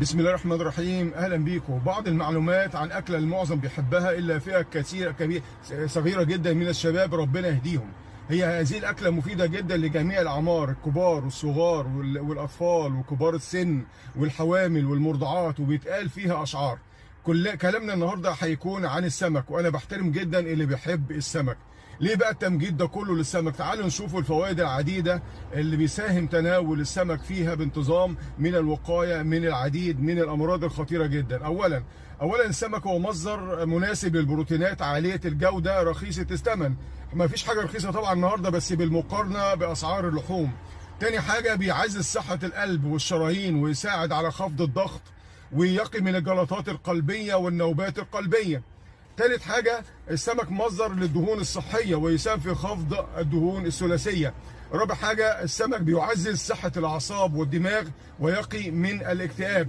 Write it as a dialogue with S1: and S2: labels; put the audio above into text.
S1: بسم الله الرحمن الرحيم. اهلا بيكم. بعض المعلومات عن اكله المعظم بيحبها الا فئه صغيره جدا من الشباب، ربنا يهديهم. هي هذه الاكله مفيده جدا لجميع الاعمار، الكبار والصغار والاطفال وكبار السن والحوامل والمرضعات، وبيتقال فيها اشعار. كل كلامنا النهارده هيكون عن السمك، وانا بحترم جدا اللي بيحب السمك. ليه بقى التمجيد ده كله للسمك؟ تعالوا نشوفوا الفوائد العديدة اللي بيساهم تناول السمك فيها بانتظام من الوقاية من العديد من الأمراض الخطيرة جدا. أولا السمك هو مصدر مناسب للبروتينات عالية الجودة رخيصة الثمن. ما فيش حاجة رخيصة طبعا النهاردة بس بالمقارنة بأسعار اللحوم. تاني حاجة بيعزز صحة القلب والشرايين ويساعد على خفض الضغط ويقي من الجلطات القلبية والنوبات القلبية. ثالث حاجة، السمك مصدر للدهون الصحية ويساهم في خفض الدهون الثلاثية. رابع حاجة، السمك بيعزز صحة الأعصاب والدماغ ويقي من الاكتئاب.